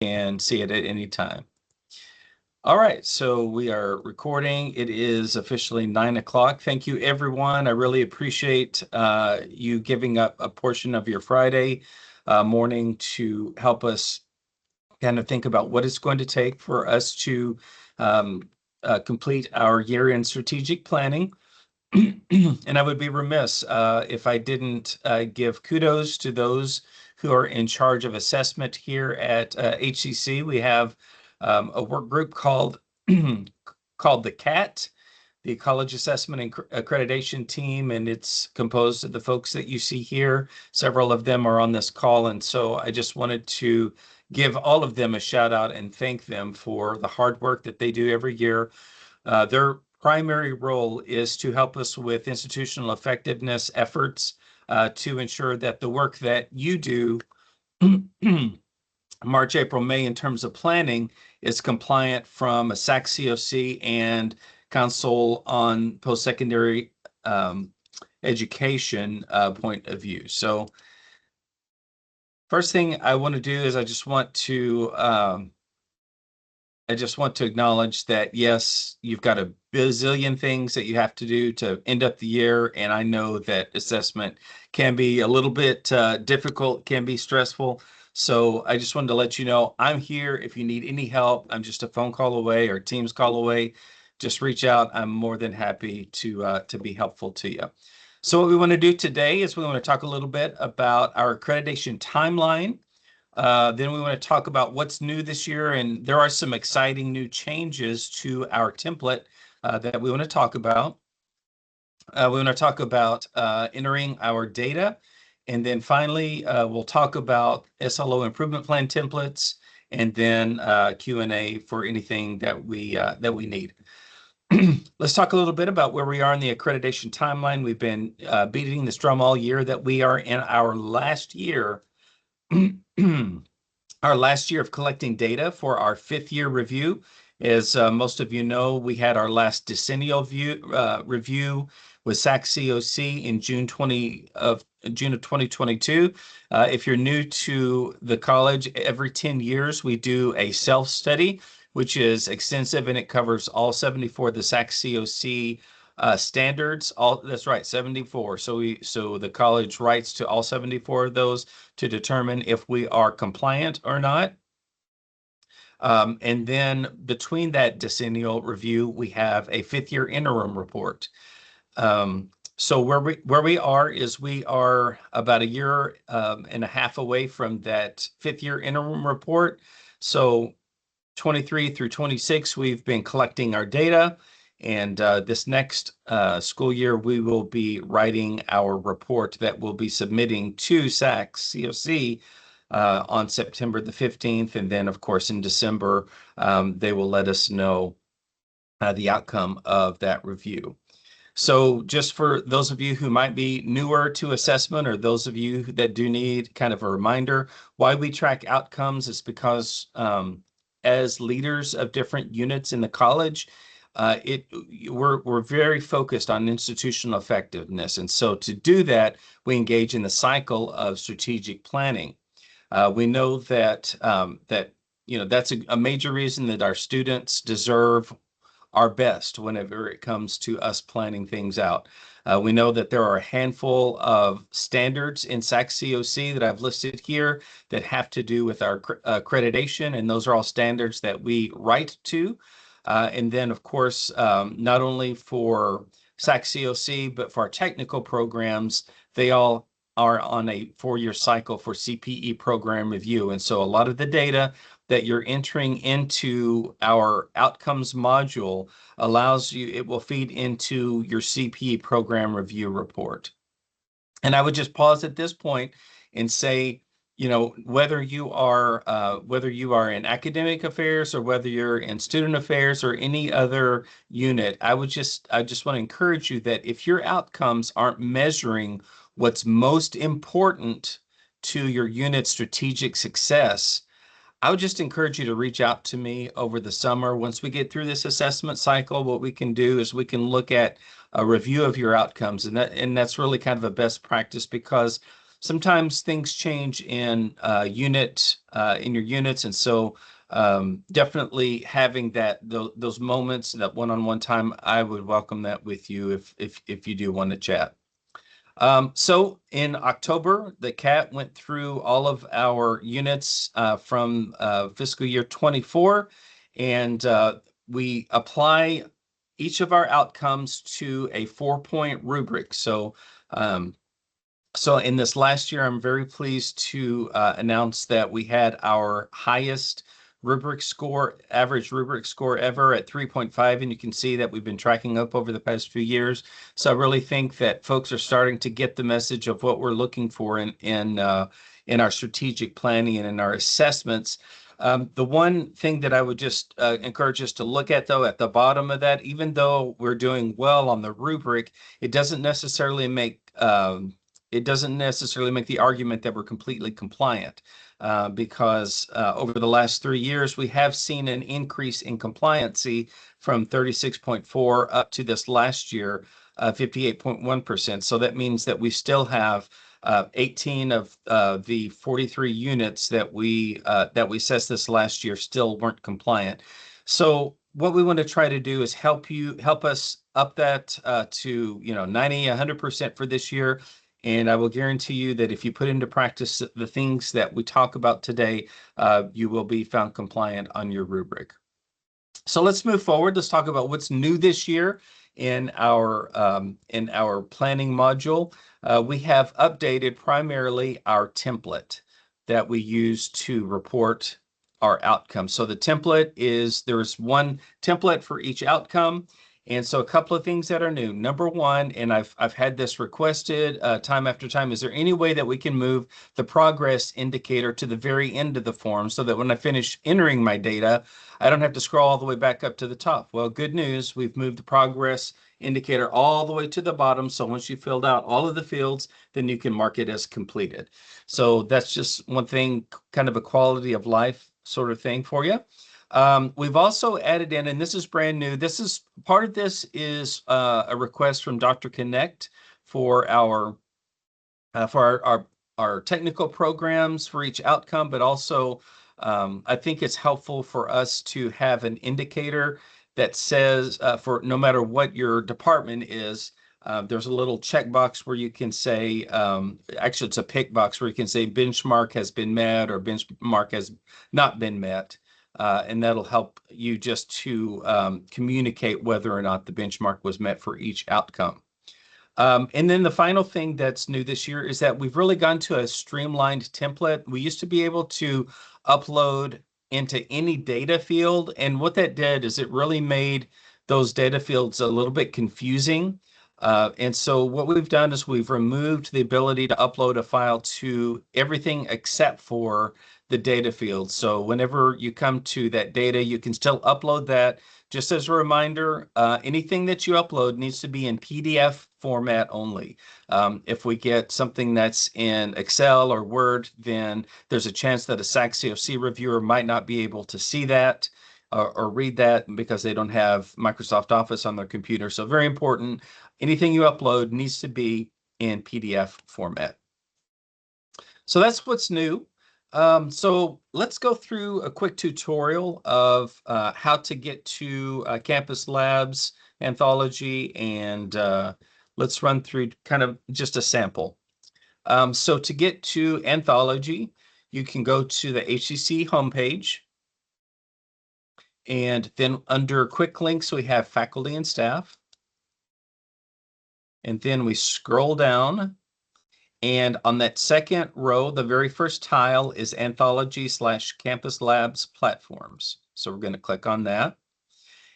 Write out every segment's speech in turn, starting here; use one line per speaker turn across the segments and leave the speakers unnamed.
can see it at any time. All right, so we are recording. It is officially 9 o'clock. Thank you, everyone. I really appreciate you giving up a portion of your Friday morning to help us kind of think about what it's going to take for us to complete our year-end strategic planning. And I would be remiss if I didn't give kudos to those who are in charge of assessment here at HCC. We have a work group called the CAT, the College Assessment and Accreditation Team, and it's composed of the folks that you see here. Several of them are on this call, and so I just wanted to give all of them a shout out and thank them for the hard work that they do every year. Their primary role is to help us with institutional effectiveness efforts to ensure that the work that you do March, April, May in terms of planning is compliant from a SAC COC and Council on Post-Secondary Education point of view. So first thing I want to do is I just want to acknowledge that, yes, you've got a bazillion things that you have to do to end up the year. And I know that assessment can be a little bit difficult, can be stressful. So I just wanted to let you know I'm here. If you need any help, I'm just a phone call away or Teams call away. Just reach out. I'm more than happy to be helpful to you. So what we want to do today is we want to talk a little bit about our accreditation timeline. Then we want to talk about what's new this year, and there are some exciting new changes to our template that we want to talk about. We want to talk about entering our data, and then finally we'll talk about SLO improvement plan templates, and then Q&A for anything that we need. Let's talk a little bit about where we are in the accreditation timeline. We've been beating this drum all year that we are in our last year. Our last year of collecting data for our 5th year review. As most of you know, we had our last decennial review with SAC COC in June of 2022. If you're new to the college, every 10 years we do a self-study, which is extensive, and it covers all 74 of the SAC COC standards. That's right, 74. So the college writes to all 74 of those to determine if we are compliant or not. And then between that decennial review, we have a 5th year interim report. So where we are is we are about a year and a half away from that 5th year interim report. So 23 through 26, we've been collecting our data. And this next school year, we will be writing our report that we'll be submitting to SAC COC on September the 15th. And then, of course, in December, they will let us know the outcome of that review. So just for those of you who might be newer to assessment, or those of you that do need kind of a reminder, why we track outcomes is because as leaders of different units in the college, we're very focused on institutional effectiveness. And so to do that, we engage in the cycle of strategic planning. We know that that's a major reason that our students deserve our best whenever it comes to us planning things out. We know that there are a handful of standards in SAC COC that I've listed here that have to do with our accreditation, and those are all standards that we write to. And then, of course, not only for SAC COC, but for our technical programs, they all are on a 4-year cycle for CPE program review. And so a lot of the data that you're entering into our outcomes module it will feed into your CPE program review report. And I would just pause at this point and say, whether you are in academic affairs or whether you're in student affairs or any other unit, I just want to encourage you that if your outcomes aren't measuring what's most important to your unit's strategic success, I would just encourage you to reach out to me over the summer. Once we get through this assessment cycle, what we can do is we can look at a review of your outcomes, and that's really kind of a best practice, because sometimes things change in in your units, and so definitely having those moments, that one-on-one time, I would welcome that with you if you do want to chat. So in October, the CAT went through all of our units from fiscal year 24, and we apply each of our outcomes to a 4-point rubric. Um, so in this last year, I'm very pleased to announce that we had our highest average rubric score ever at 3.5, and you can see that we've been tracking up over the past few years. So I really think that folks are starting to get the message of what we're looking for in our strategic planning and in our assessments. The one thing that I would just encourage us to look at, though, at the bottom of that, even though we're doing well on the rubric, it doesn't necessarily make the argument that we're completely compliant, because over the last 3 years, we have seen an increase in compliancy from 36.4 up to this last year, 58.1%. So that means that we still have 18 of the 43 units that we assessed this last year still weren't compliant. So what we want to try to do is help us up that to 90, 100% for this year. And I will guarantee you that if you put into practice the things that we talk about today, you will be found compliant on your rubric. So let's move forward. Let's talk about what's new this year in our planning module. We have updated primarily our template that we use to report our outcomes. So the template is, there's one template for each outcome. And so a couple of things that are new. Number one, and I've had this requested time after time, is there any way that we can move the progress indicator to the very end of the form so that when I finish entering my data, I don't have to scroll all the way back up to the top? Well, good news, we've moved the progress indicator all the way to the bottom. So once you filled out all of the fields, then you can mark it as completed. So that's just one thing, kind of a quality of life sort of thing for you. We've also added in, and this is brand new, part of this is a request from Dr. Connect for our technical programs for each outcome, but also I think it's helpful for us to have an indicator that says for no matter what your department is, there's a little checkbox where you can say, actually it's a pick box where you can say benchmark has been met or benchmark has not been met. And that'll help you just to communicate whether or not the benchmark was met for each outcome. And then the final thing that's new this year is that we've really gone to a streamlined template. We used to be able to upload into any data field, and what that did is it really made those data fields a little bit confusing. And so what we've done is we've removed the ability to upload a file to everything except for the data field. So whenever you come to that data, you can still upload that. Just as a reminder, anything that you upload needs to be in PDF format only. If we get something that's in Excel or Word, then there's a chance that a SAC-COC reviewer might not be able to see that or read that because they don't have Microsoft Office on their computer. So very important, anything you upload needs to be in PDF format. So that's what's new. So let's go through a quick tutorial of how to get to Campus Labs, Anthology, and let's run through kind of just a sample. So to get to Anthology, you can go to the HCC homepage. And then under quick links, we have faculty and staff. And then we scroll down. And on that second row, the very first tile is Anthology/Campus Labs platforms. So we're going to click on that.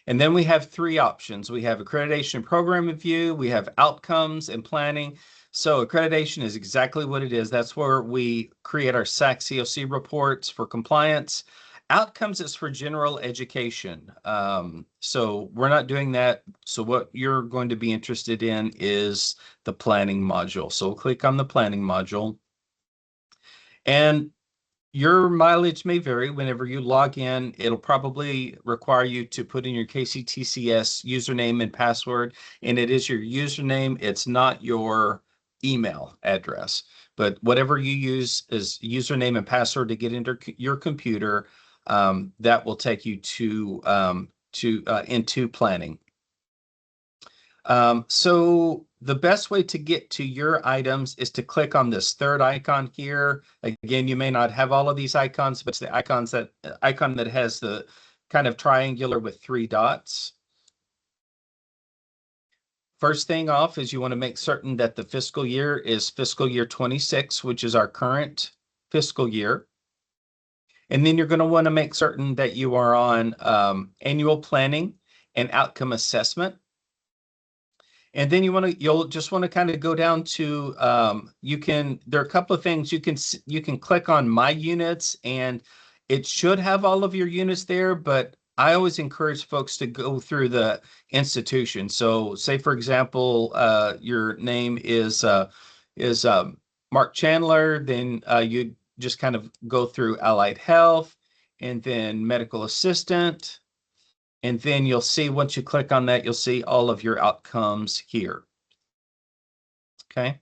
And then we have three options. We have accreditation program review, we have outcomes and planning. So accreditation is exactly what it is. That's where we create our SAC-COC reports for compliance. Outcomes is for general education. So we're not doing that. So what you're going to be interested in is the planning module. So we'll click on the planning module. And your mileage may vary. Whenever you log in, it'll probably require you to put in your KCTCS username and password. And it is your username. It's not your email address. but whatever you use as username and password to get into your computer, that will take you into planning. So the best way to get to your items is to click on this third icon here. Again, you may not have all of these icons, but it's the icon that has the kind of triangular with 3 dots. First thing off is you want to make certain that the fiscal year is fiscal year 26, which is our current fiscal year. And then you're going to want to make certain that you are on annual planning and outcome assessment. And then you'll just want to kind of go down to there are a couple of things you can click on my units, and it should have all of your units there, but I always encourage folks to go through the institution. So say, for example, your name is Mark Chandler, then you just kind of go through allied health and then medical assistant. And then you'll see, once you click on that, you'll see all of your outcomes here. Okay.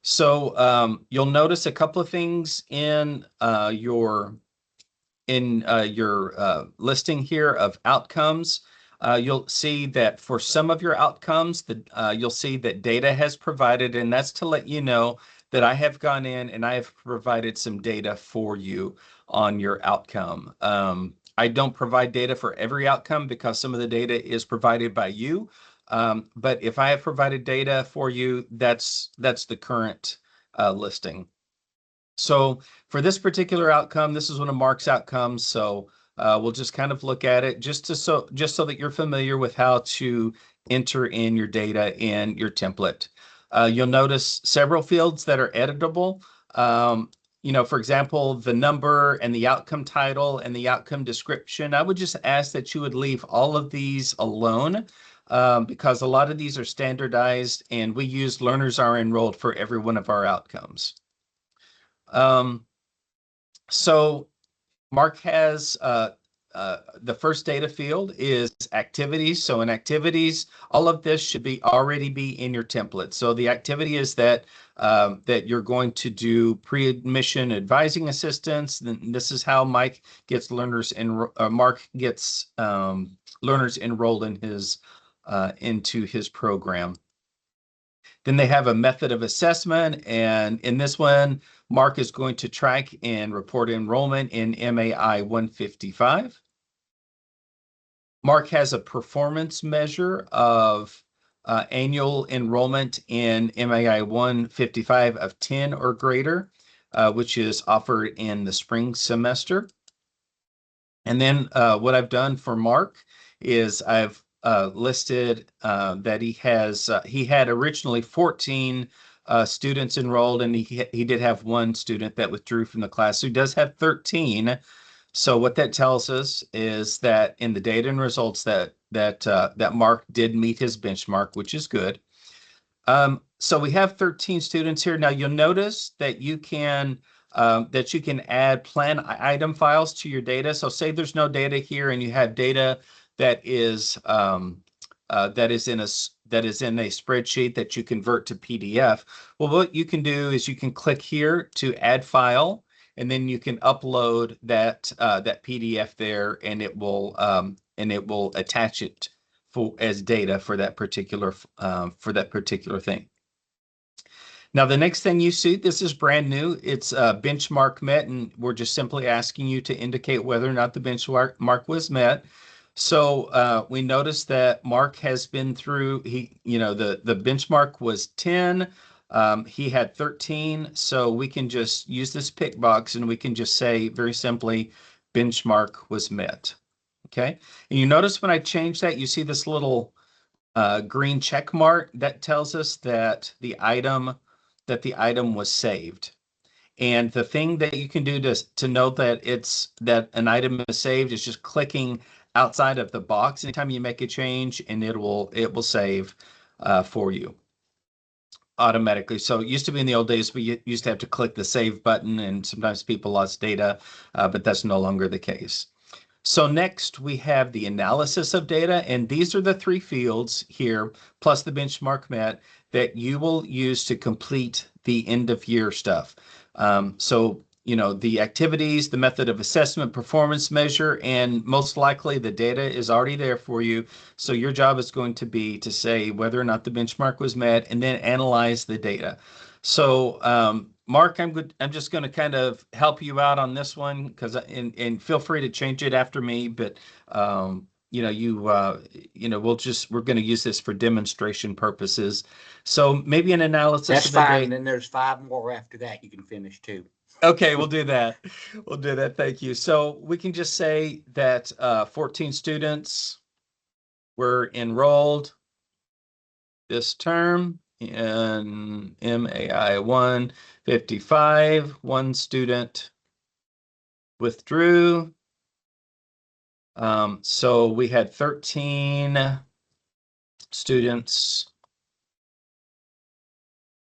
So you'll notice a couple of things in your listing here of outcomes. You'll see that for some of your outcomes, you'll see that data has provided, and that's to let you know that I have gone in and I have provided some data for you on your outcome. I don't provide data for every outcome because some of the data is provided by you. But if I have provided data for you, that's the current listing. So for this particular outcome, this is one of Mark's outcomes. So we'll just kind of look at it just so that you're familiar with how to enter in your data in your template. You'll notice several fields that are editable. For example, the number and the outcome title and the outcome description. I would just ask that you would leave all of these alone because a lot of these are standardized, and we use learners are enrolled for every one of our outcomes. So Mark has the first data field is activities. So in activities, all of this should already be in your template. So the activity is that you're going to do pre-admission advising assistance. Then this is how Mark gets learners enrolled in into his program. Then they have a method of assessment, and in this one, Mark is going to track and report enrollment in MAI 155. Mark has a performance measure of annual enrollment in MAI 155 of 10 or greater, which is offered in the spring semester. And then what I've done for Mark is I've listed that he had originally 14 students enrolled, and he did have one student that withdrew from the class. So he does have 13. So what that tells us is that in the data and results that Mark did meet his benchmark, which is good. So we have 13 students here. Now you'll notice that you can add plan item files to your data. So say there's no data here, and you have data that is in a spreadsheet that you convert to PDF. Well, what you can do is you can click here to add file, and then you can upload that PDF there, and it will attach it as data for that particular thing. Now, the next thing you see, this is brand new. It's benchmark met, and we're just simply asking you to indicate whether or not the benchmark was met. So we noticed that Mark has been through. The benchmark was 10. He had 13. So we can just use this pick box, and we can just say very simply, benchmark was met. Okay. And you notice when I change that, you see this little green check mark that tells us that the item was saved. And the thing that you can do to know that an item is saved is just clicking outside of the box anytime you make a change, and it will save for you automatically. So it used to be in the old days, we used to have to click the save button, and sometimes people lost data, but that's no longer the case. So next we have the analysis of data, and these are the 3 fields here, plus the benchmark met, that you will use to complete the end of year stuff. So, the activities, the method of assessment, performance measure, and most likely the data is already there for you. So your job is going to be to say whether or not the benchmark was met and then analyze the data. So, Mark, I'm just going to kind of help you out on this one because, and feel free to change it after me, but we're going to use this for demonstration purposes. So maybe an analysis
That's
of the
fine.
data.
Then there's 5 more after that you can finish too.
Okay, we'll do that. We'll do that. Thank you. So we can just say that 14 students were enrolled this term in MAI 155. One student withdrew. So we had 13 students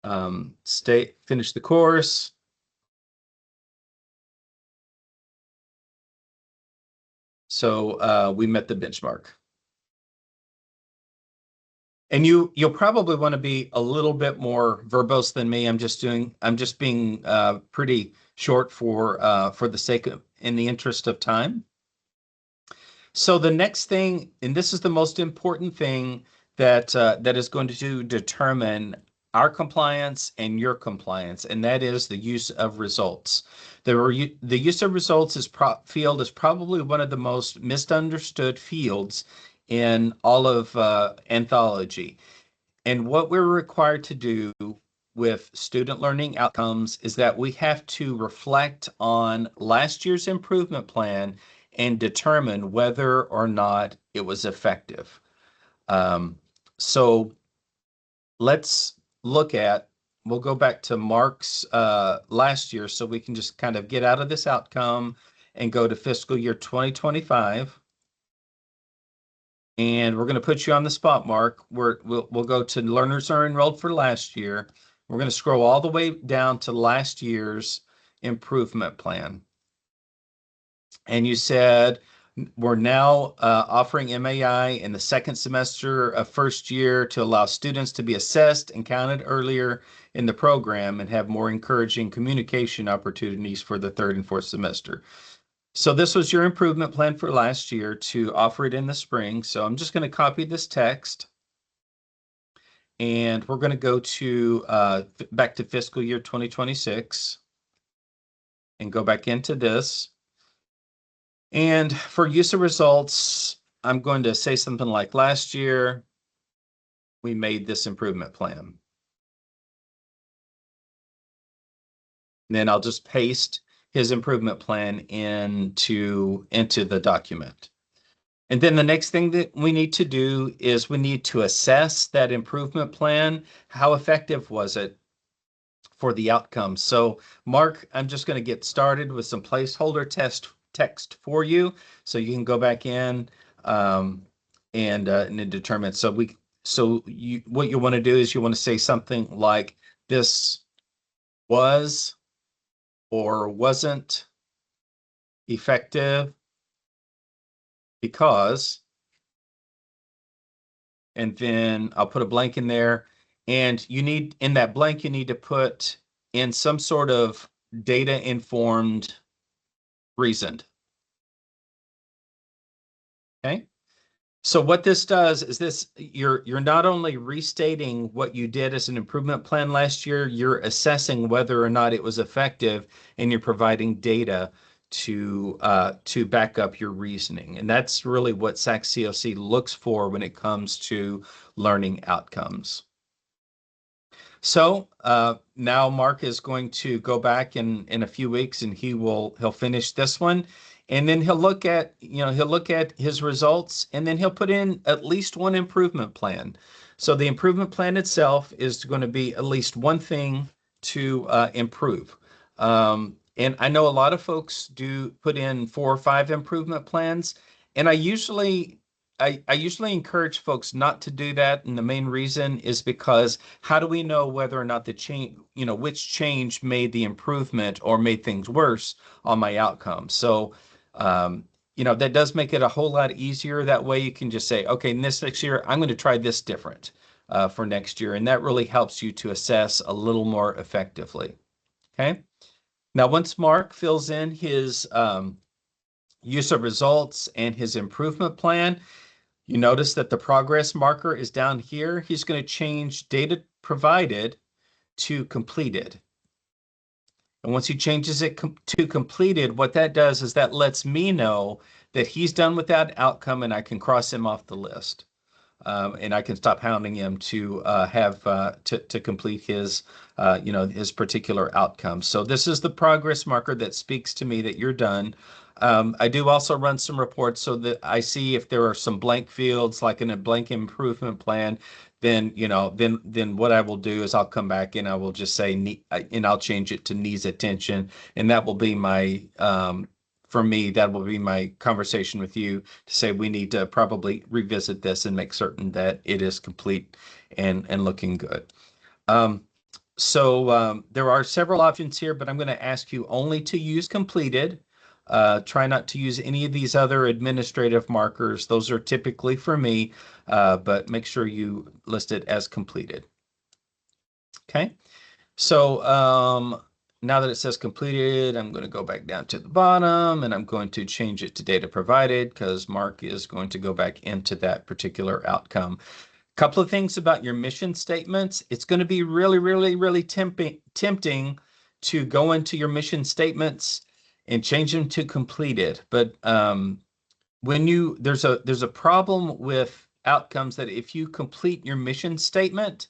finish the course. So we met the benchmark. And you'll probably want to be a little bit more verbose than me. I'm just being pretty short for the sake of, in the interest of time. So the next thing, and this is the most important thing that is going to determine our compliance and your compliance, and that is the use of results. The use of results field is probably one of the most misunderstood fields in all of Anthology. And what we're required to do with student learning outcomes is that we have to reflect on last year's improvement plan and determine whether or not it was effective. So let's we'll go back to Mark's last year so we can just kind of get out of this outcome and go to fiscal year 2025. And we're going to put you on the spot, Mark. We'll go to learners are enrolled for last year. We're going to scroll all the way down to last year's improvement plan. And you said we're now offering MAI in the second semester of first year to allow students to be assessed and counted earlier in the program and have more encouraging communication opportunities for the third and fourth semester. So this was your improvement plan for last year to offer it in the spring. So I'm just going to copy this text. And we're going to go to back to fiscal year 2026 and go back into this. And for use of results, I'm going to say something like last year, we made this improvement plan. And then I'll just paste his improvement plan into the document. And then the next thing that we need to do is we need to assess that improvement plan. How effective was it for the outcome? So Mark, I'm just going to get started with some placeholder text for you so you can go back in and determine. So what you want to do is you want to say something like this was or wasn't effective because, and then I'll put a blank in there. And in that blank, you need to put in some sort of data informed reasoned. Okay. So what this does is you're not only restating what you did as an improvement plan last year, you're assessing whether or not it was effective, and you're providing data to back up your reasoning. And that's really what SAC-COC looks for when it comes to learning outcomes. So now Mark is going to go back in a few weeks, and he'll finish this one, and then he'll look at his results, and then he'll put in at least one improvement plan. So the improvement plan itself is going to be at least one thing to improve. And I know a lot of folks do put in 4 or 5 improvement plans, and I usually encourage folks not to do that. And the main reason is because how do we know whether or not the change, which change made the improvement or made things worse on my outcome? So, that does make it a whole lot easier. That way you can just say, okay, in this next year, I'm going to try this different. for next year. And that really helps you to assess a little more effectively. Okay. Now, once Mark fills in his use of results and his improvement plan, you notice that the progress marker is down here. He's going to change data provided to completed. And once he changes it to completed, what that does is that lets me know that he's done with that outcome and I can cross him off the list. And I can stop hounding him to to complete his his particular outcome. So this is the progress marker that speaks to me that you're done. I do also run some reports so that I see if there are some blank fields, like in a blank improvement plan. Then then what I will do is I'll come back and I will just say and I'll change it to needs attention, and that will be my for me, that will be my conversation with you to say we need to probably revisit this and make certain that it is complete and looking good. There are several options here, but I'm going to ask you only to use completed. Try not to use any of these other administrative markers. Those are typically for me, but make sure you list it as completed. Okay. So now that it says completed, I'm going to go back down to the bottom and I'm going to change it to data provided because Mark is going to go back into that particular outcome. Couple of things about your mission statements. It's going to be really, really, really tempting to go into your mission statements and change them to completed. But when there's a problem with outcomes that if you complete your mission statement,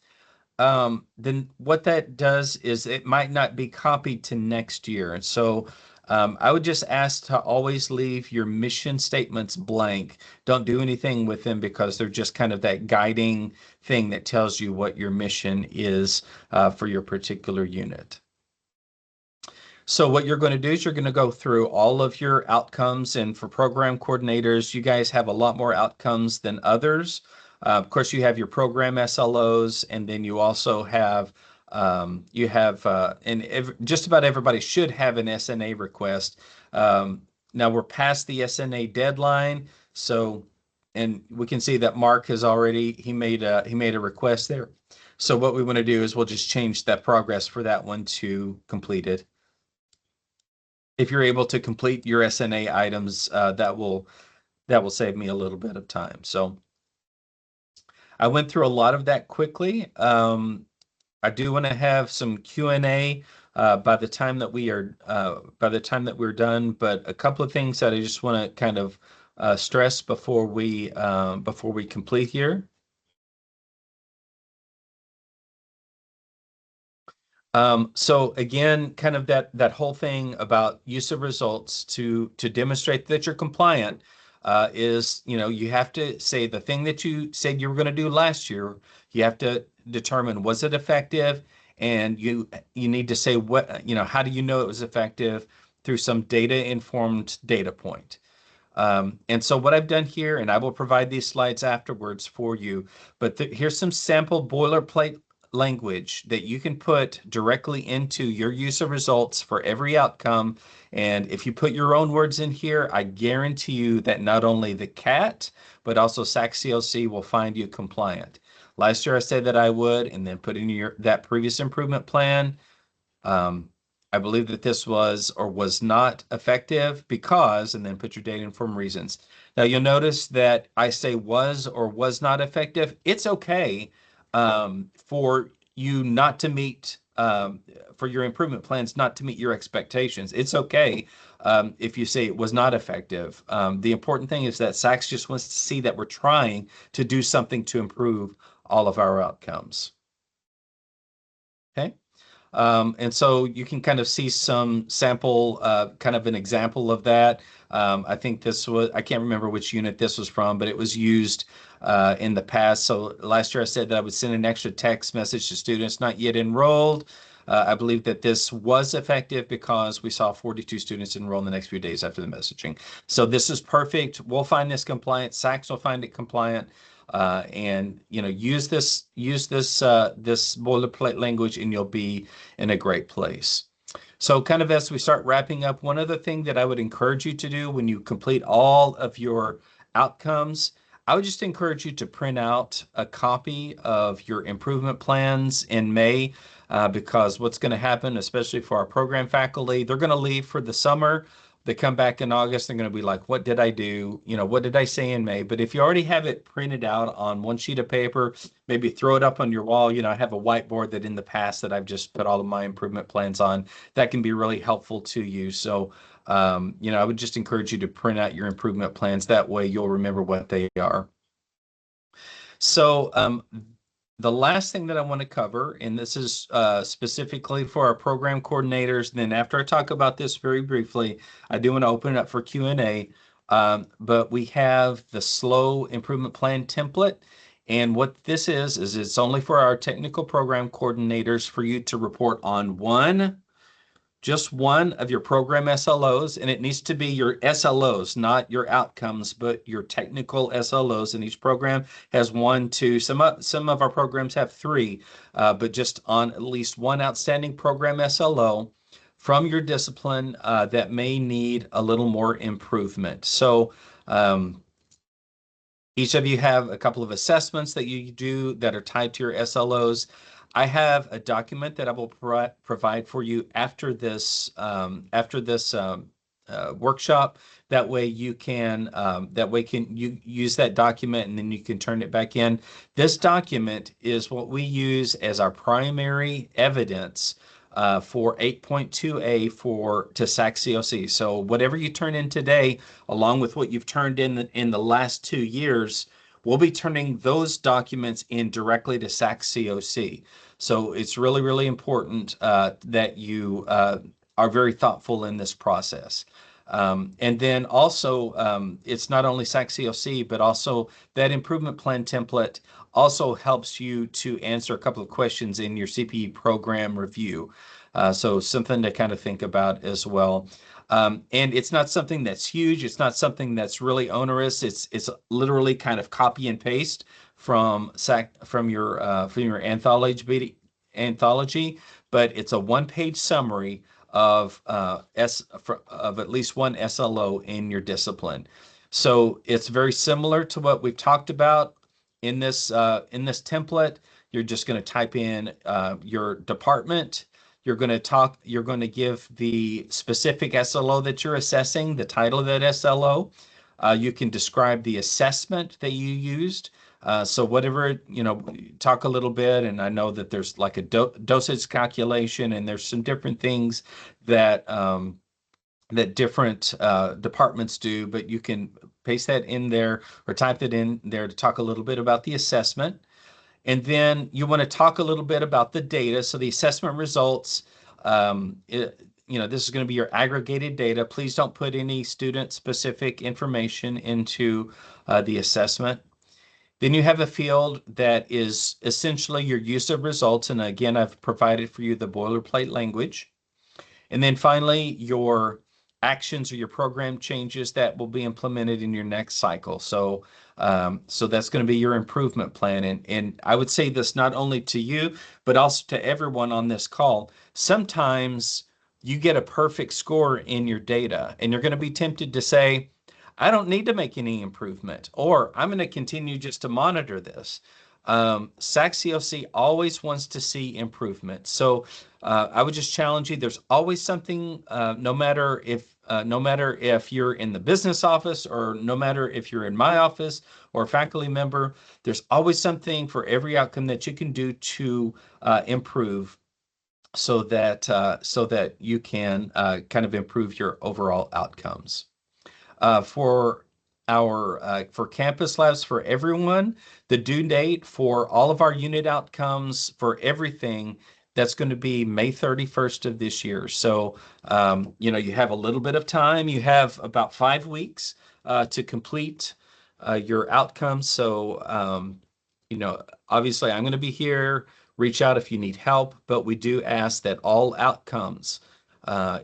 then what that does is it might not be copied to next year. And so I would just ask to always leave your mission statements blank. Don't do anything with them because they're just kind of that guiding thing that tells you what your mission is for your particular unit. So what you're going to do is you're going to go through all of your outcomes, and for program coordinators, you guys have a lot more outcomes than others. Of course, you have your program SLOs, and then you also have just about everybody should have an SNA request. Now we're past the SNA deadline, so and we can see that Mark has already he made a request there. So what we want to do is we'll just change that progress for that one to completed. If you're able to complete your SNA items, that will save me a little bit of time. So I went through a lot of that quickly. I do want to have some Q&A by the time that we're done, but a couple of things that I just want to kind of stress before we complete here. So again, kind of that whole thing about use of results to demonstrate that you're compliant is, you have to say the thing that you said you were going to do last year. You have to determine, was it effective? And you need to say how do you know it was effective? Through some data-informed data point. And so what I've done here, and I will provide these slides afterwards for you, but here's some sample boilerplate language that you can put directly into your use of results for every outcome. And if you put your own words in here, I guarantee you that not only the CAT, but also SAC-COC will find you compliant. Last year I said that I would, and then put in that previous improvement plan. I believe that this was or was not effective because, and then put your data-informed reasons. Now you'll notice that I say was or was not effective. It's okay for you not to meet, for your improvement plans not to meet your expectations. It's okay if you say it was not effective. The important thing is that SACS just wants to see that we're trying to do something to improve all of our outcomes. Okay. And so you can kind of see some sample, kind of an example of that. I think this was, I can't remember which unit this was from, but it was used in the past. So last year I said that I would send an extra text message to students not yet enrolled. I believe that this was effective because we saw 42 students enroll in the next few days after the messaging. So this is perfect. We'll find this compliant. SACS will find it compliant. And use this boilerplate language, and you'll be in a great place. So kind of as we start wrapping up, one other thing that I would encourage you to do when you complete all of your outcomes, I would just encourage you to print out a copy of your improvement plans in May, because what's going to happen, especially for our program faculty, they're going to leave for the summer. They come back in August, they're going to be like, what did I do? What did I say in May? But if you already have it printed out on one sheet of paper, maybe throw it up on your wall. I have a whiteboard that in the past that I've just put all of my improvement plans on. That can be really helpful to you. So, I would just encourage you to print out your improvement plans. That way you'll remember what they are. So the last thing that I want to cover, and this is specifically for our program coordinators, and then after I talk about this very briefly, I do want to open it up for Q&A. But we have the SLO improvement plan template. And what this is it's only for our technical program coordinators for you to report on just one of your program SLOs, and it needs to be your SLOs, not your outcomes, but your technical SLOs. And each program has one, two, some of our programs have three, but just on at least one outstanding program SLO from your discipline that may need a little more improvement. So each of you have a couple of assessments that you do that are tied to your SLOs. I have a document that I will provide for you after this workshop. That way you can you use that document and then you can turn it back in. This document is what we use as our primary evidence for 8.2A to SAC-COC. So whatever you turn in today, along with what you've turned in the last 2 years, we'll be turning those documents in directly to SAC-COC. So it's really, really important that you are very thoughtful in this process. And then also, it's not only SAC-COC, but also that improvement plan template also helps you to answer a couple of questions in your CPE program review. So something to kind of think about as well. And it's not something that's huge. It's not something that's really onerous. It's literally kind of copy and paste from your anthology, but it's a one-page summary of at least one SLO in your discipline. So it's very similar to what we've talked about in this template. You're just going to type in your department. You're going to give the specific SLO that you're assessing, the title of that SLO. You can describe the assessment that you used. So whatever, talk a little bit, and I know that there's like a dosage calculation, and there's some different things that different departments do, but you can paste that in there or type that in there to talk a little bit about the assessment. And then you want to talk a little bit about the data. So the assessment results, this is going to be your aggregated data. Please don't put any student-specific information into the assessment. Then you have a field that is essentially your use of results. And again, I've provided for you the boilerplate language. And then finally, your actions or your program changes that will be implemented in your next cycle. So that's going to be your improvement plan. And I would say this not only to you, but also to everyone on this call. Sometimes you get a perfect score in your data, and you're going to be tempted to say, I don't need to make any improvement, or I'm going to continue just to monitor this. SAC-COC always wants to see improvement. So I would just challenge you. There's always something, no matter if you're in the business office, or no matter if you're in my office or a faculty member, there's always something for every outcome that you can do to improve, so that you can kind of improve your overall outcomes. For campus labs for everyone, the due date for all of our unit outcomes for everything, that's going to be May 31st of this year. So, you have a little bit of time. You have about 5 weeks to complete your outcomes. So, obviously I'm going to be here. Reach out if you need help, but we do ask that all outcomes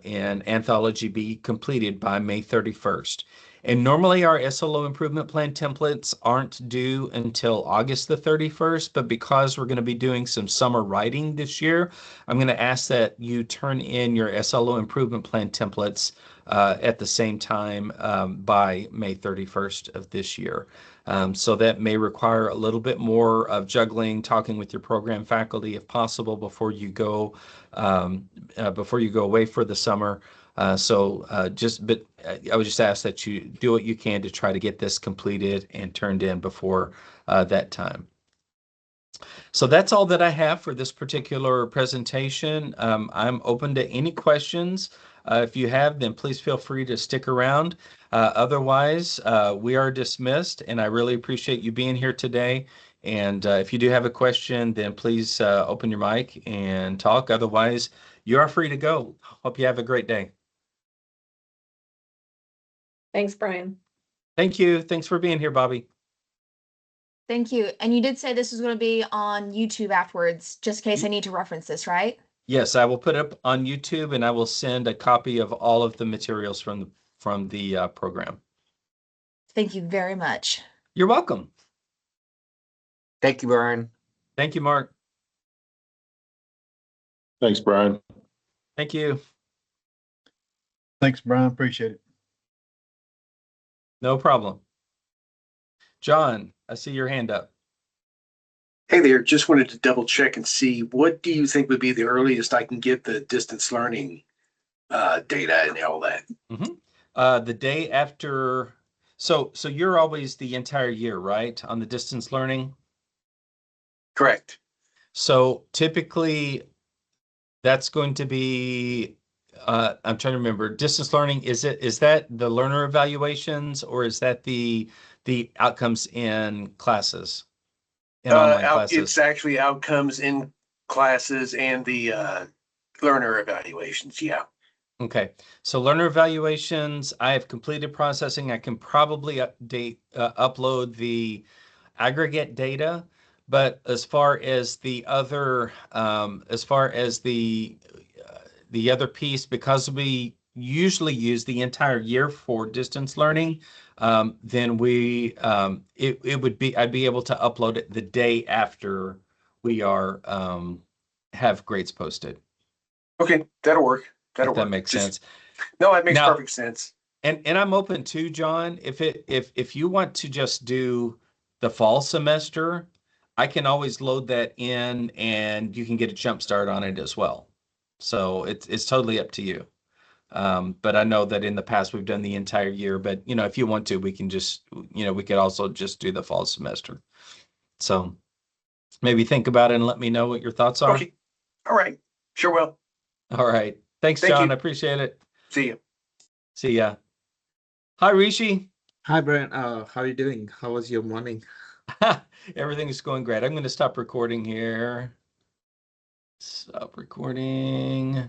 in Anthology be completed by May 31st. And normally our SLO improvement plan templates aren't due until August the 31st, but because we're going to be doing some summer writing this year, I'm going to ask that you turn in your SLO improvement plan templates at the same time by May 31st of this year. So that may require a little bit more of juggling, talking with your program faculty if possible before you go away for the summer. I would just ask that you do what you can to try to get this completed and turned in before that time. So that's all that I have for this particular presentation. I'm open to any questions. If you have, then please feel free to stick around. Otherwise, we are dismissed, and I really appreciate you being here today. And if you do have a question, then please open your mic and talk. Otherwise, you are free to go. Hope you have a great day.
Thanks, Brian.
Thank you. Thanks for being here, Bobby.
Thank you. And you did say this was going to be on YouTube afterwards, just in case I need to reference this, right?
Yes, I will put it up on YouTube, and I will send a copy of all of the materials from the program.
Thank you very much.
You're welcome.
Thank you, Brian.
Thank you, Mark.
Thanks, Brian.
Thank you.
Thanks, Brian. Appreciate it.
No problem. John, I see your hand up.
Hey there, just wanted to double check and see, what do you think would be the earliest I can get the distance learning data and all that?
The day after, so you're always the entire year, right, on the distance learning?
Correct.
So typically that's going to be, I'm trying to remember, distance learning, is that the learner evaluations, or is that the outcomes in classes? In online classes?
It's actually outcomes in classes and the learner evaluations, yeah.
Okay, so learner evaluations, I have completed processing. I can probably upload the aggregate data, but as far as the other, the other piece, because we usually use the entire year for distance learning, then I'd be able to upload it the day after we are have grades posted.
Okay, that'll work. That'll
If that
work.
makes sense.
No, that makes
Now-
perfect sense.
And I'm open to, John, if you want to just do the fall semester, I can always load that in and you can get a jump start on it as well. So it's totally up to you. But I know that in the past we've done the entire year, but if you want to, we can just, we could also just do the fall semester. So maybe think about it and let me know what your thoughts are.
Okay. All right. Sure will.
All right. Thanks,
Thank
John.
you.
I appreciate it.
See you.
See ya. Hi, Rishi.
Hi, Brian. How are you doing? How was your morning?
Everything is going great. I'm going to stop recording here. Stop recording.